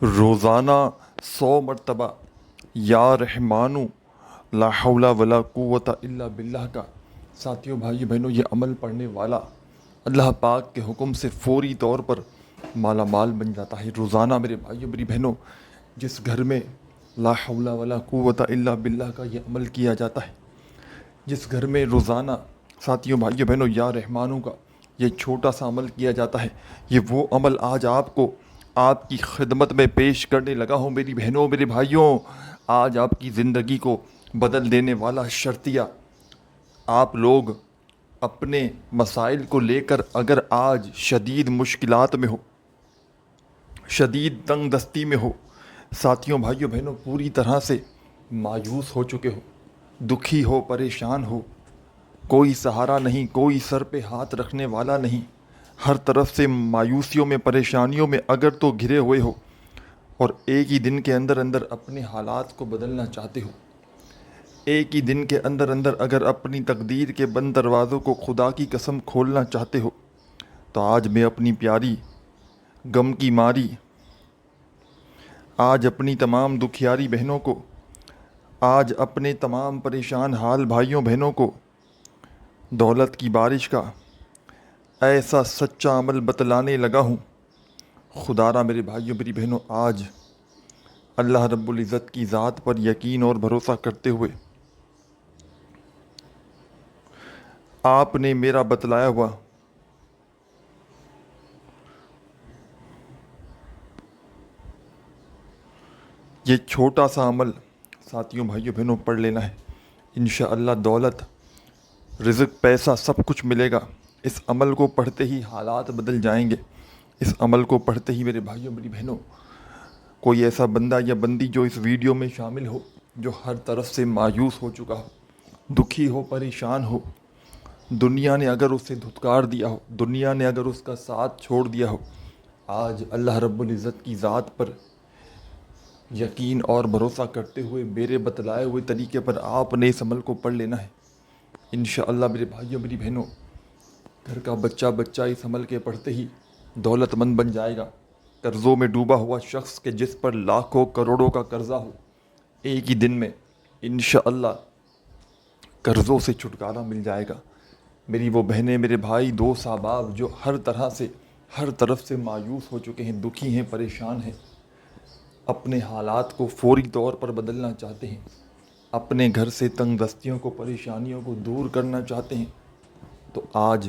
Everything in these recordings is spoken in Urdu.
روزانہ 100 مرتبہ یا رحمانو لا حول ولا قوت الا باللہ کا ساتھیوں بھائیو بہنوں یہ عمل پڑھنے والا اللہ پاک کے حکم سے فوری طور پر مالا مال بن جاتا ہے۔ روزانہ میرے بھائیو میری بہنوں جس گھر میں لا حول ولا قوت الا باللہ کا یہ عمل کیا جاتا ہے، جس گھر میں روزانہ ساتھیوں بھائیو بہنوں یا رحمانوں کا یہ چھوٹا سا عمل کیا جاتا ہے، یہ وہ عمل آج آپ کو آپ کی خدمت میں پیش کرنے لگا ہوں میری بہنوں میرے بھائیوں۔ آج آپ کی زندگی کو بدل دینے والا شرطیہ آپ لوگ اپنے مسائل کو لے کر اگر آج شدید مشکلات میں ہو، شدید تنگ دستی میں ہو، ساتھیوں بھائیوں بہنوں پوری طرح سے مایوس ہو چکے ہو، دکھی ہو، پریشان ہو، کوئی سہارا نہیں، کوئی سر پہ ہاتھ رکھنے والا نہیں، ہر طرف سے مایوسیوں میں پریشانیوں میں اگر تو گھرے ہوئے ہو اور ایک ہی دن کے اندر اندر اپنے حالات کو بدلنا چاہتے ہو، ایک ہی دن کے اندر اندر اگر اپنی تقدیر کے بند دروازوں کو خدا کی قسم کھولنا چاہتے ہو، تو آج میں اپنی پیاری غم کی ماری، آج اپنی تمام دکھیاری بہنوں کو، آج اپنے تمام پریشان حال بھائیوں بہنوں کو دولت کی بارش کا ایسا سچا عمل بتلانے لگا ہوں۔ خدا را میرے بھائیوں میری بہنوں آج اللہ رب العزت کی ذات پر یقین اور بھروسہ کرتے ہوئے آپ نے میرا بتلایا ہوا یہ چھوٹا سا عمل ساتھیوں بھائیوں بہنوں پڑھ لینا ہے، انشاءاللہ دولت، رزق، پیسہ سب کچھ ملے گا۔ اس عمل کو پڑھتے ہی حالات بدل جائیں گے۔ اس عمل کو پڑھتے ہی میرے بھائیوں میری بہنوں کوئی ایسا بندہ یا بندی جو اس ویڈیو میں شامل ہو، جو ہر طرف سے مایوس ہو چکا ہو، دکھی ہو، پریشان ہو، دنیا نے اگر اسے دھتکار دیا ہو، دنیا نے اگر اس کا ساتھ چھوڑ دیا ہو، آج اللہ رب العزت کی ذات پر یقین اور بھروسہ کرتے ہوئے میرے بتلائے ہوئے طریقے پر آپ نے اس عمل کو پڑھ لینا ہے۔ انشاءاللہ میرے بھائیوں میری بہنوں گھر کا بچہ بچہ اس عمل کے پڑھتے ہی دولت مند بن جائے گا۔ قرضوں میں ڈوبا ہوا شخص کے جس پر لاکھوں کروڑوں کا قرضہ ہو، ایک ہی دن میں انشاءاللہ قرضوں سے چھٹکارا مل جائے گا۔ میری وہ بہنیں، میرے بھائی، دوست، احباب جو ہر طرف سے مایوس ہو چکے ہیں، دکھی ہیں، پریشان ہیں، اپنے حالات کو فوری طور پر بدلنا چاہتے ہیں، اپنے گھر سے تنگ دستیوں کو، پریشانیوں کو دور کرنا چاہتے ہیں، تو آج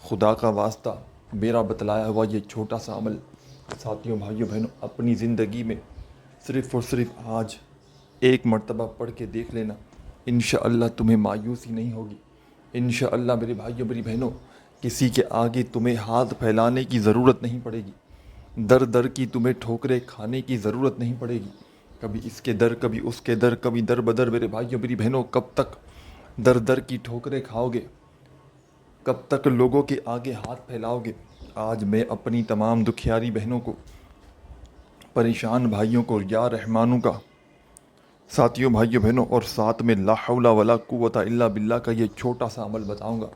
خدا کا واسطہ میرا بتلایا ہوا یہ چھوٹا سا عمل ساتھیوں بھائیوں بہنوں اپنی زندگی میں صرف اور صرف آج ایک مرتبہ پڑھ کے دیکھ لینا، انشاءاللہ تمہیں مایوسی نہیں ہوگی۔ انشاءاللہ میرے بھائیوں میری بہنوں کسی کے آگے تمہیں ہاتھ پھیلانے کی ضرورت نہیں پڑے گی، در در کی تمہیں ٹھوکریں کھانے کی ضرورت نہیں پڑے گی، کبھی اس کے در، کبھی اس کے در، کبھی در بدر میرے بھائیوں میری بہنوں کب تک در در کی ٹھوکریں کھاؤ گے، کب تک لوگوں کے آگے ہاتھ پھیلاؤ گے۔ آج میں اپنی تمام دکھیاری بہنوں کو، پریشان بھائیوں کو یا رحمانوں کا ساتھیوں بھائیوں بہنوں اور ساتھ میں لا حول ولا قوت الا باللہ کا یہ چھوٹا سا عمل بتاؤں گا۔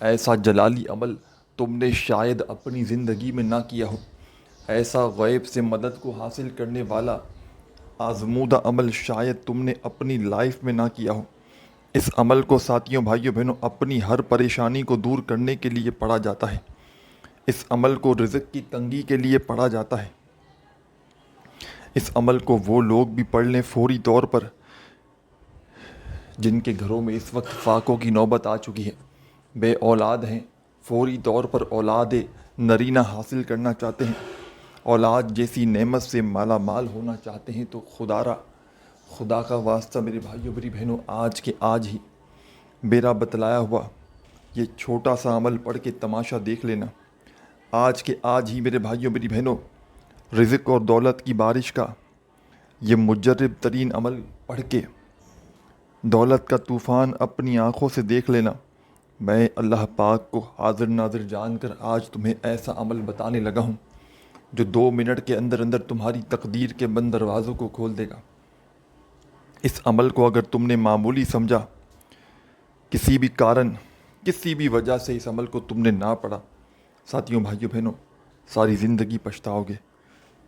ایسا جلالی عمل تم نے شاید اپنی زندگی میں نہ کیا ہو، ایسا غیب سے مدد کو حاصل کرنے والا آزمودہ عمل شاید تم نے اپنی لائف میں نہ کیا ہو۔ اس عمل کو ساتھیوں بھائیوں بہنوں اپنی ہر پریشانی کو دور کرنے کے لیے پڑھا جاتا ہے۔ اس عمل کو رزق کی تنگی کے لیے پڑھا جاتا ہے۔ اس عمل کو وہ لوگ بھی پڑھ لیں فوری طور پر جن کے گھروں میں اس وقت فاقوں کی نوبت آ چکی ہے، بے اولاد ہیں، فوری طور پر اولاد نرینہ حاصل کرنا چاہتے ہیں، اولاد جیسی نعمت سے مالا مال ہونا چاہتے ہیں، تو خدا کا واسطہ میرے بھائیوں میری بہنوں آج کے آج ہی میرا بتلایا ہوا یہ چھوٹا سا عمل پڑھ کے تماشا دیکھ لینا۔ آج کے آج ہی میرے بھائیوں میری بہنوں رزق اور دولت کی بارش کا یہ مجرب ترین عمل پڑھ کے دولت کا طوفان اپنی آنکھوں سے دیکھ لینا۔ میں اللہ پاک کو حاضر ناظر جان کر آج تمہیں ایسا عمل بتانے لگا ہوں جو 2 منٹ کے اندر اندر تمہاری تقدیر کے بند دروازوں کو کھول دے گا۔ اس عمل کو اگر تم نے معمولی سمجھا، کسی بھی کارن، کسی بھی وجہ سے اس عمل کو تم نے نہ پڑھا، ساتھیوں بھائیوں بہنوں ساری زندگی پچھتاؤ گے،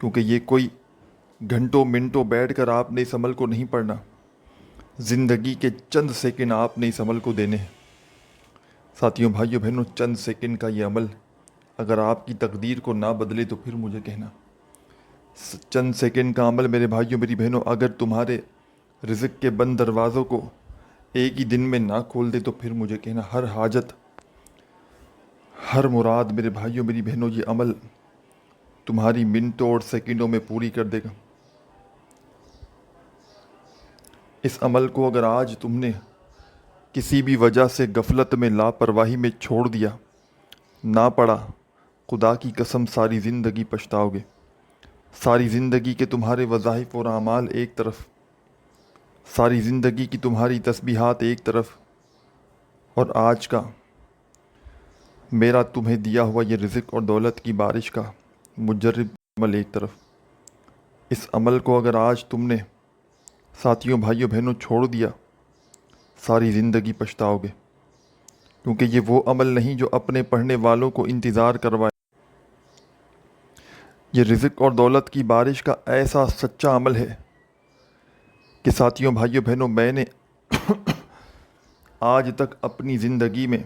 کیونکہ یہ کوئی گھنٹوں منٹوں بیٹھ کر آپ نے اس عمل کو نہیں پڑھنا، زندگی کے چند سیکنڈ آپ نے اس عمل کو دینے ہیں۔ ساتھیوں بھائیوں بہنوں، چند سیکنڈ کا یہ عمل اگر آپ کی تقدیر کو نہ بدلے تو پھر مجھے کہنا۔ چند سیکنڈ کا عمل میرے بھائیوں میری بہنوں اگر تمہارے رزق کے بند دروازوں کو ایک ہی دن میں نہ کھول دے تو پھر مجھے کہنا۔ ہر حاجت، ہر مراد میرے بھائیوں میری بہنوں یہ عمل تمہاری منٹوں اور سیکنڈوں میں پوری کر دے گا۔ اس عمل کو اگر آج تم نے کسی بھی وجہ سے غفلت میں، لاپرواہی میں چھوڑ دیا، نہ پڑا، خدا کی قسم ساری زندگی پچھتاؤ گے۔ ساری زندگی کے تمہارے وظائف اور اعمال ایک طرف، ساری زندگی کی تمہاری تسبیحات ایک طرف، اور آج کا میرا تمہیں دیا ہوا یہ رزق اور دولت کی بارش کا مجرب عمل ایک طرف۔ اس عمل کو اگر آج تم نے ساتھیوں بھائیوں بہنوں چھوڑ دیا، ساری زندگی پچھتاؤ گے، کیونکہ یہ وہ عمل نہیں جو اپنے پڑھنے والوں کو انتظار کروائے۔ یہ رزق اور دولت کی بارش کا ایسا سچا عمل ہے کہ ساتھیوں بھائیوں بہنوں میں نے آج تک اپنی زندگی میں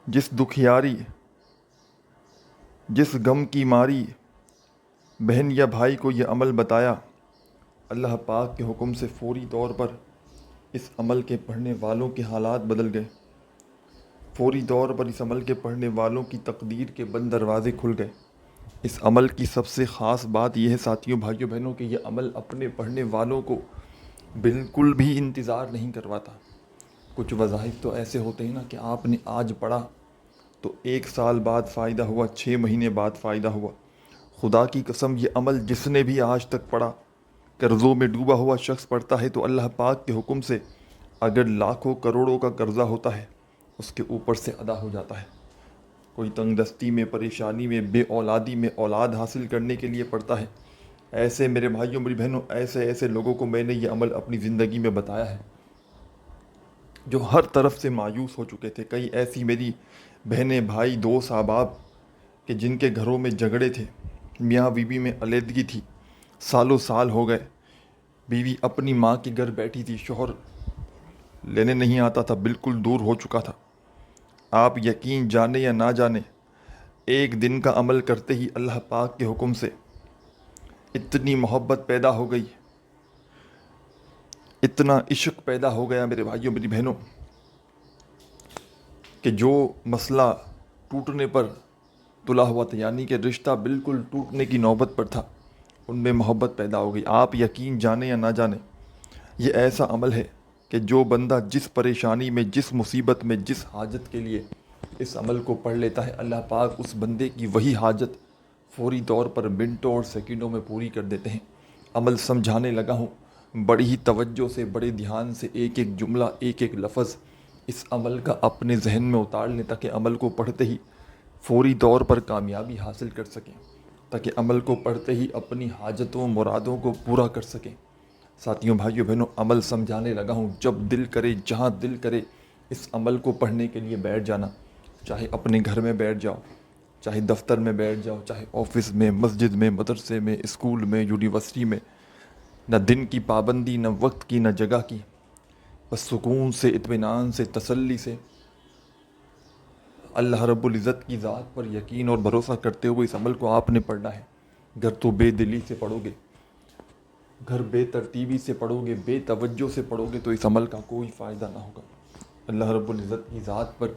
جس دکھیاری، جس غم کی ماری بہن یا بھائی کو یہ عمل بتایا، اللہ پاک کے حکم سے فوری طور پر اس عمل کے پڑھنے والوں کے حالات بدل گئے۔ فوری طور پر اس عمل کے پڑھنے والوں کی تقدیر کے بند دروازے کھل گئے۔ اس عمل کی سب سے خاص بات یہ ہے ساتھیوں بھائیوں بہنوں کہ یہ عمل اپنے پڑھنے والوں کو بالکل بھی انتظار نہیں کرواتا۔ کچھ وظائف تو ایسے ہوتے ہیں نا کہ آپ نے آج پڑھا تو 1 سال بعد فائدہ ہوا، 6 مہینے بعد فائدہ ہوا۔ خدا کی قسم یہ عمل جس نے بھی آج تک پڑھا، قرضوں میں ڈوبا ہوا شخص پڑھتا ہے تو اللہ پاک کے حکم سے اگر لاکھوں کروڑوں کا قرضہ ہوتا ہے اس کے اوپر سے ادا ہو جاتا ہے۔ کوئی تنگ دستی میں، پریشانی میں، بے اولادی میں اولاد حاصل کرنے کے لیے پڑھتا ہے۔ ایسے میرے بھائیوں میری بہنوں ایسے لوگوں کو میں نے یہ عمل اپنی زندگی میں بتایا ہے جو ہر طرف سے مایوس ہو چکے تھے۔ کئی ایسی میری بہنیں، بھائی، دوست، احباب کہ جن کے گھروں میں جھگڑے تھے، میاں بیوی میں علیحدگی تھی، سالوں سال ہو گئے، بیوی اپنی ماں کے گھر بیٹھی تھی، شوہر لینے نہیں آتا تھا، بالکل دور ہو چکا تھا۔ آپ یقین جانے یا نہ جانے، ایک دن کا عمل کرتے ہی اللہ پاک کے حکم سے اتنی محبت پیدا ہو گئی، اتنا عشق پیدا ہو گیا میرے بھائیوں میری بہنوں کہ جو مسئلہ ٹوٹنے پر تلا ہوا تھا، یعنی کہ رشتہ بالکل ٹوٹنے کی نوبت پر تھا، ان میں محبت پیدا ہو گئی۔ آپ یقین جانے یا نہ جانے، یہ ایسا عمل ہے کہ جو بندہ جس پریشانی میں، جس مصیبت میں، جس حاجت کے لیے اس عمل کو پڑھ لیتا ہے، اللہ پاک اس بندے کی وہی حاجت فوری طور پر منٹوں اور سیکنڈوں میں پوری کر دیتے ہیں۔ عمل سمجھانے لگا ہوں، بڑی ہی توجہ سے، بڑے دھیان سے ایک ایک جملہ، ایک ایک لفظ اس عمل کا اپنے ذہن میں اتار لیں تاکہ عمل کو پڑھتے ہی فوری طور پر کامیابی حاصل کر سکیں، تاکہ عمل کو پڑھتے ہی اپنی حاجتوں، مرادوں کو پورا کر سکیں۔ ساتھیوں بھائیوں بہنوں عمل سمجھانے لگا ہوں، جب دل کرے، جہاں دل کرے اس عمل کو پڑھنے کے لیے بیٹھ جانا، چاہے اپنے گھر میں بیٹھ جاؤ، چاہے دفتر میں بیٹھ جاؤ، چاہے آفس میں، مسجد میں، مدرسے میں، اسکول میں، یونیورسٹی میں، نہ دن کی پابندی، نہ وقت کی، نہ جگہ کی، بس سکون سے، اطمینان سے، تسلی سے اللہ رب العزت کی ذات پر یقین اور بھروسہ کرتے ہوئے اس عمل کو آپ نے پڑھنا ہے۔ گھر تو بے دلی سے پڑھو گے، گھر بے ترتیبی سے پڑھو گے، بے توجہ سے پڑھو گے تو اس عمل کا کوئی فائدہ نہ ہوگا۔ اللہ رب العزت کی ذات پر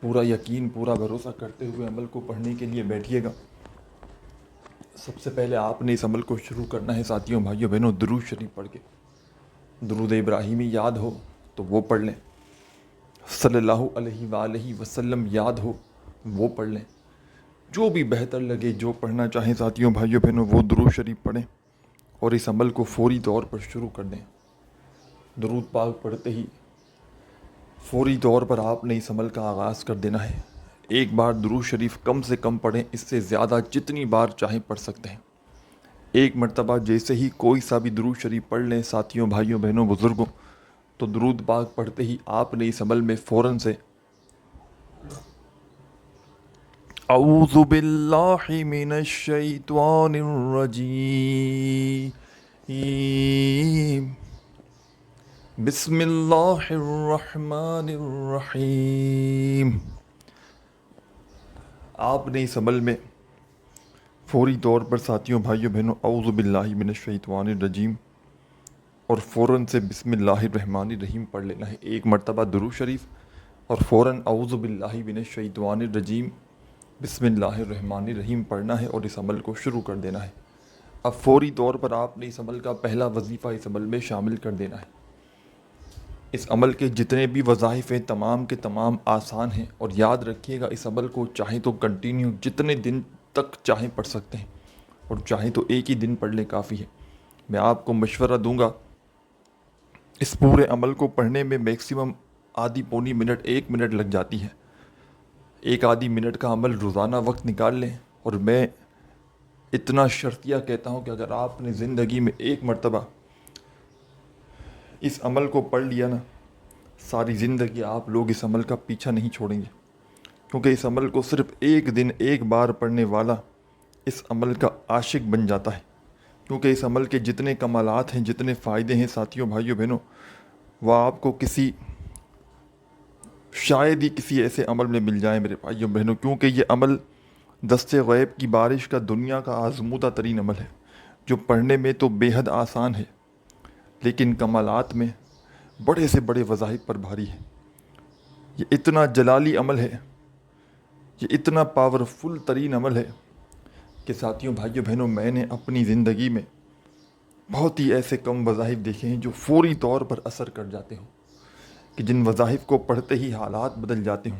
پورا یقین، پورا بھروسہ کرتے ہوئے عمل کو پڑھنے کے لیے بیٹھیے گا۔ سب سے پہلے آپ نے اس عمل کو شروع کرنا ہے ساتھیوں بھائیوں بہنوں درود شریف پڑھ کے۔ درود ابراہیمی یاد ہو تو وہ پڑھ لیں، صلی اللہ علیہ وآلہ وسلم یاد ہو وہ پڑھ لیں، جو بھی بہتر لگے، جو پڑھنا چاہیں ساتھیوں بھائیوں بہنوں وہ درود شریف پڑھیں اور اس عمل کو فوری طور پر شروع کر دیں۔ درود پاک پڑھتے ہی فوری طور پر آپ نے اس عمل کا آغاز کر دینا ہے۔ ایک بار درود شریف کم سے کم پڑھیں، اس سے زیادہ جتنی بار چاہیں پڑھ سکتے ہیں۔ ایک مرتبہ جیسے ہی کوئی سا بھی درود شریف پڑھ لیں ساتھیوں بھائیوں بہنوں بزرگوں، تو درود پاک پڑھتے ہی آپ نے اس عمل میں فوراً سے اعوذ باللہ من الشیطان الرجیم بسم اللہ الرحمن الرحیم۔ آپ نے اس عمل میں فوری طور پر ساتھیوں بھائیوں بہنوں اعوذ باللہ من الشیطان الرجیم اور فوراً سے بسم اللہ الرحمن الرحیم پڑھ لینا ہے، ایک مرتبہ درود شریف اور فوراً اعوذ باللہ من الشیطان الرجیم بسم اللہ الرحمن الرحیم پڑھنا ہے اور اس عمل کو شروع کر دینا ہے۔ اب فوری طور پر آپ نے اس عمل کا پہلا وظیفہ اس عمل میں شامل کر دینا ہے۔ اس عمل کے جتنے بھی وظائف ہیں تمام کے تمام آسان ہیں، اور یاد رکھیے گا اس عمل کو چاہیں تو کنٹینیو جتنے دن تک چاہیں پڑھ سکتے ہیں، اور چاہیں تو ایک ہی دن پڑھ لیں کافی ہے۔ میں آپ کو مشورہ دوں گا اس پورے عمل کو پڑھنے میں میکسیمم آدھی پونی منٹ 1 منٹ لگ جاتی ہے۔ ایک آدھی منٹ کا عمل روزانہ وقت نکال لیں، اور میں اتنا شرطیہ کہتا ہوں کہ اگر آپ نے زندگی میں ایک مرتبہ اس عمل کو پڑھ لیا نا، ساری زندگی آپ لوگ اس عمل کا پیچھا نہیں چھوڑیں گے، کیونکہ اس عمل کو صرف ایک دن ایک بار پڑھنے والا اس عمل کا عاشق بن جاتا ہے، کیونکہ اس عمل کے جتنے کمالات ہیں، جتنے فائدے ہیں ساتھیوں بھائیوں بہنوں، وہ آپ کو شاید ہی کسی ایسے عمل میں مل جائیں میرے بھائیوں بہنوں، کیونکہ یہ عمل دست غیب کی بارش کا دنیا کا آزمودہ ترین عمل ہے، جو پڑھنے میں تو بے حد آسان ہے لیکن کمالات میں بڑے سے بڑے وظائف پر بھاری ہے۔ یہ اتنا جلالی عمل ہے، یہ اتنا پاورفل ترین عمل ہے کہ ساتھیوں بھائیوں بہنوں میں نے اپنی زندگی میں بہت ہی ایسے کم وظائف دیکھے ہیں جو فوری طور پر اثر کر جاتے ہوں، کہ جن وظائف کو پڑھتے ہی حالات بدل جاتے ہوں،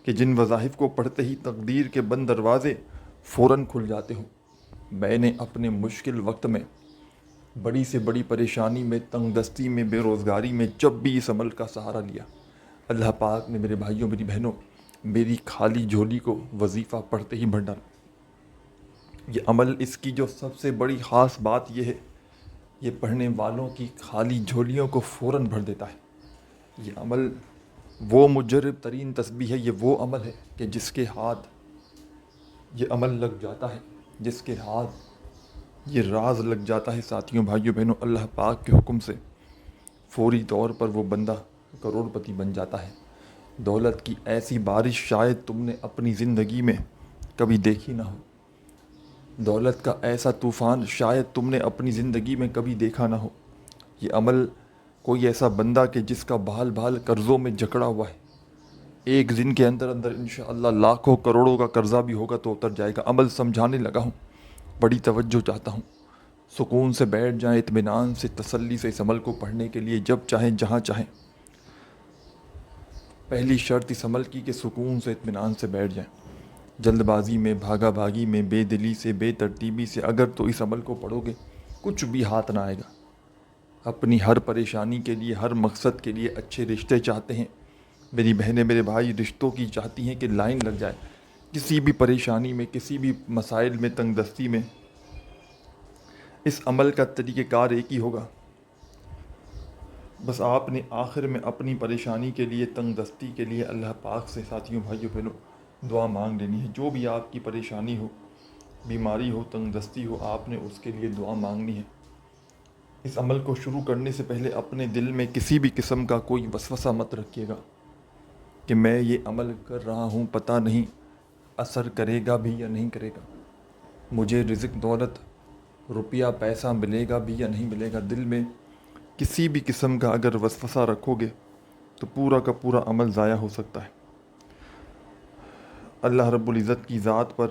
کہ جن وظائف کو پڑھتے ہی تقدیر کے بند دروازے فوراً کھل جاتے ہوں۔ میں نے اپنے مشکل وقت میں، بڑی سے بڑی پریشانی میں، تنگ دستی میں، بے روزگاری میں جب بھی اس عمل کا سہارا لیا، اللہ پاک نے میرے بھائیوں میری بہنوں میری خالی جھولی کو وظیفہ پڑھتے ہی بھر ڈالا۔ یہ عمل اس کی جو سب سے بڑی خاص بات یہ ہے، یہ پڑھنے والوں کی خالی جھولیوں کو فوراً بھر دیتا ہے۔ یہ عمل وہ مجرب ترین تسبیح ہے، یہ وہ عمل ہے کہ جس کے ہاتھ یہ عمل لگ جاتا ہے، جس کے ہاتھ یہ راز لگ جاتا ہے ساتھیوں بھائیوں بہنوں، اللہ پاک کے حکم سے فوری طور پر وہ بندہ کروڑ پتی بن جاتا ہے۔ دولت کی ایسی بارش شاید تم نے اپنی زندگی میں کبھی دیکھی نہ ہو، دولت کا ایسا طوفان شاید تم نے اپنی زندگی میں کبھی دیکھا نہ ہو۔ یہ عمل کوئی ایسا بندہ کہ جس کا بال بال قرضوں میں جکڑا ہوا ہے، ایک دن کے اندر اندر انشاءاللہ لاکھوں کروڑوں کا قرضہ بھی ہوگا تو اتر جائے گا۔ عمل سمجھانے لگا ہوں، بڑی توجہ چاہتا ہوں، سکون سے بیٹھ جائیں، اطمینان سے، تسلی سے اس عمل کو پڑھنے کے لیے جب چاہیں جہاں چاہیں۔ پہلی شرط اس عمل کی کہ سکون سے اطمینان سے بیٹھ جائیں، جلد بازی میں، بھاگا بھاگی میں، بے دلی سے، بے ترتیبی سے اگر تو اس عمل کو پڑھو گے کچھ بھی ہاتھ نہ آئے گا۔ اپنی ہر پریشانی کے لیے، ہر مقصد کے لیے اچھے رشتے چاہتے ہیں میری بہنیں میرے بھائی، رشتوں کی چاہتی ہیں کہ لائن لگ جائے، کسی بھی پریشانی میں، کسی بھی مسائل میں، تنگ دستی میں، اس عمل کا طریقہ کار ایک ہی ہوگا۔ بس آپ نے آخر میں اپنی پریشانی کے لیے، تنگ دستی کے لیے اللہ پاک سے ساتھیوں بھائیوں بہنوں دعا مانگ لینی ہے۔ جو بھی آپ کی پریشانی ہو، بیماری ہو، تنگ دستی ہو، آپ نے اس کے لیے دعا مانگنی ہے۔ اس عمل کو شروع کرنے سے پہلے اپنے دل میں کسی بھی قسم کا کوئی وسوسہ مت رکھیے گا کہ میں یہ عمل کر رہا ہوں، پتہ نہیں اثر کرے گا بھی یا نہیں کرے گا، مجھے رزق دولت روپیہ پیسہ ملے گا بھی یا نہیں ملے گا۔ دل میں کسی بھی قسم کا اگر وسوسہ رکھو گے تو پورا کا پورا عمل ضائع ہو سکتا ہے۔ اللہ رب العزت کی ذات پر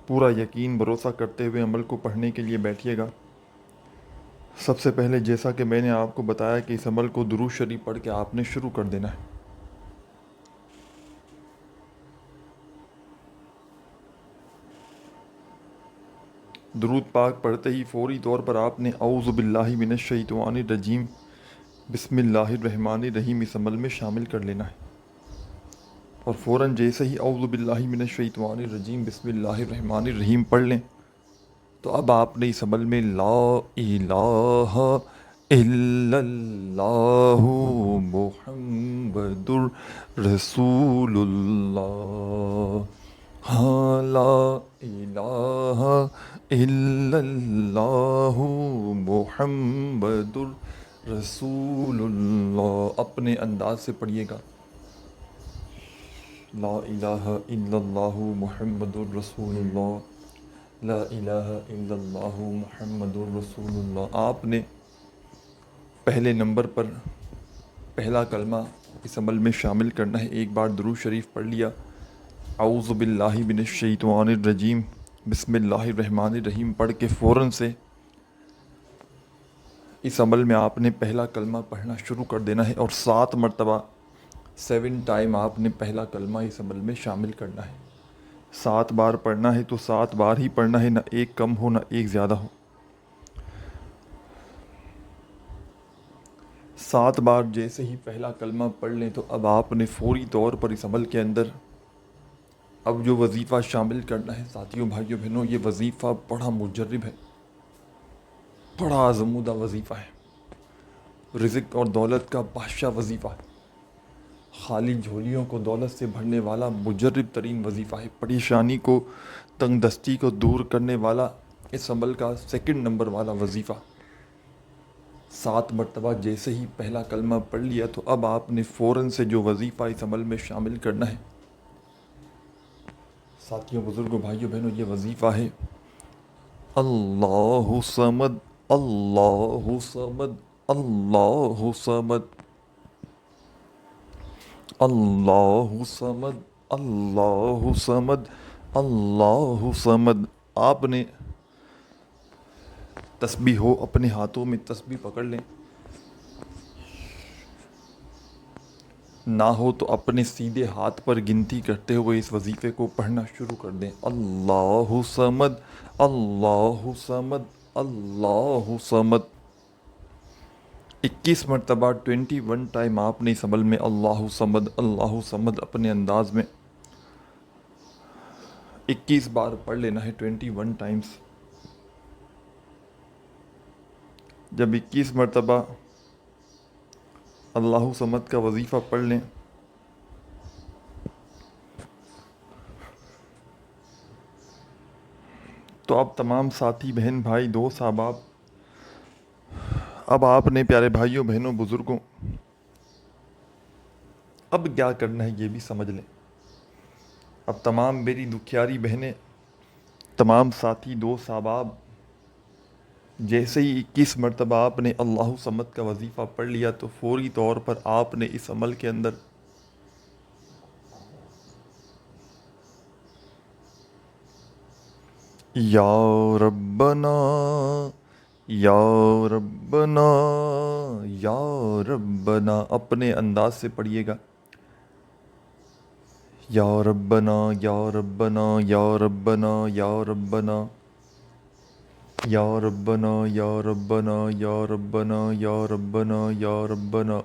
پورا یقین بھروسہ کرتے ہوئے عمل کو پڑھنے کے لیے بیٹھیے گا۔ سب سے پہلے جیسا کہ میں نے آپ کو بتایا کہ اس عمل کو درود شریف پڑھ کے آپ نے شروع کر دینا ہے۔ درود پاک پڑھتے ہی فوری طور پر آپ نے اعوذ باللہ من الشیطان الرجیم بسم اللہ الرحمن الرحیم اس عمل میں شامل کر لینا ہے، اور فوراً جیسے ہی اعوذ باللہ من الشیطان الرجیم بسم اللہ الرحمن الرحیم پڑھ لیں تو اب آپ نے اس عمل میں لا الہ الا اللہ محمد رسول اللہ، ہاں لا الہ الا اللہ محمد رسول اللہ۔ اپنے انداز سے پڑھیے گا، لا الہ الا اللہ محمد رسول اللہ، لا الہ الا اللہ محمد رسول اللہ۔ آپ نے پہلے نمبر پر پہلا کلمہ اس عمل میں شامل کرنا ہے۔ ایک بار درود شریف پڑھ لیا، اعوذ باللہ من الشیطان الرجیم، بسم اللہ الرحمن الرحیم پڑھ کے فوراً سے اس عمل میں آپ نے پہلا کلمہ پڑھنا شروع کر دینا ہے، اور 7 مرتبہ 7 ٹائم آپ نے پہلا کلمہ اس عمل میں شامل کرنا ہے۔ 7 بار پڑھنا ہے تو 7 بار ہی پڑھنا ہے، نہ ایک کم ہو نہ ایک زیادہ ہو۔ 7 بار جیسے ہی پہلا کلمہ پڑھ لیں تو اب آپ نے فوری طور پر اس عمل کے اندر اب جو وظیفہ شامل کرنا ہے ساتھیوں بھائیوں بہنوں، یہ وظیفہ بڑا مجرب ہے، بڑا آزمودہ وظیفہ ہے، رزق اور دولت کا بادشاہ وظیفہ ہے، خالی جھولیوں کو دولت سے بھرنے والا مجرب ترین وظیفہ ہے، پریشانی کو تنگ دستی کو دور کرنے والا اس عمل کا 2 نمبر والا وظیفہ۔ 7 مرتبہ جیسے ہی پہلا کلمہ پڑھ لیا تو اب آپ نے فوراً سے جو وظیفہ اس عمل میں شامل کرنا ہے ساتھیوں بزرگوں بھائیوں بہنوں، یہ وظیفہ ہے اللہ صمد، اللہ صمد، اللہ صمد، اللہ صمد، اللہ صمد، اللہ صمد۔ آپ نے تسبیح ہو اپنے ہاتھوں میں تسبیح پکڑ لیں، نہ ہو تو اپنے سیدھے ہاتھ پر گنتی کرتے ہوئے اس وظیفے کو پڑھنا شروع کر دیں، اللہ صمد، اللہ صمد، اللہ صمد۔ 21 مرتبہ 21 ٹائم آپ نے اس عمل میں اللہ صمد، اللہ صمد اپنے انداز میں 21 بار پڑھ لینا ہے، 21 ٹائمز۔ جب 21 مرتبہ اللہ صمد کا وظیفہ پڑھ لیں تو اب تمام ساتھی بہن بھائی دوست احباب، اب آپ نے پیارے بھائیوں بہنوں بزرگوں اب کیا کرنا ہے یہ بھی سمجھ لیں۔ اب تمام میری دکھیاری بہنیں، تمام ساتھی دوست احباب، جیسے ہی 21 مرتبہ آپ نے اللہ صمد کا وظیفہ پڑھ لیا تو فوری طور پر آپ نے اس عمل کے اندر یا ربنا، یا ربنا، یا ربنا اپنے انداز سے پڑھیے گا، یا ربنا، یا ربنا، یا ربنا، یا ربنا، یا ربنا، یا ربنا، یا ربنا، یا ربنا، یا ربنا۔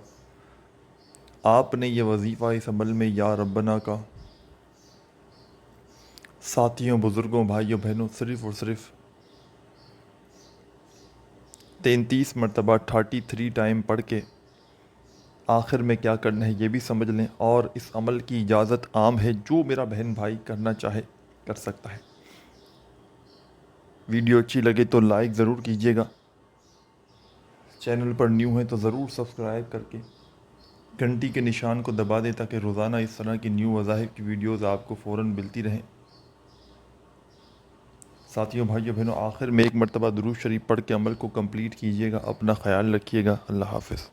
آپ نے یہ وظیفہ اس عمل میں یا ربنا کا ساتھیوں بزرگوں بھائیوں بہنوں صرف اور صرف 33 مرتبہ 33 ٹائم پڑھ کے آخر میں کیا کرنا ہے یہ بھی سمجھ لیں، اور اس عمل کی اجازت عام ہے، جو میرا بہن بھائی کرنا چاہے کر سکتا ہے۔ ویڈیو اچھی لگے تو لائک ضرور کیجیے گا، چینل پر نیو ہیں تو ضرور سبسکرائب کر کے گھنٹی کے نشان کو دبا دیں تاکہ روزانہ اس طرح کی نیو وظائف کی ویڈیوز آپ کو فوراً ملتی رہیں۔ ساتھیوں بھائیوں بہنوں، آخر میں ایک مرتبہ درود شریف پڑھ کے عمل کو کمپلیٹ کیجیے گا، اپنا خیال رکھیے گا، اللہ حافظ۔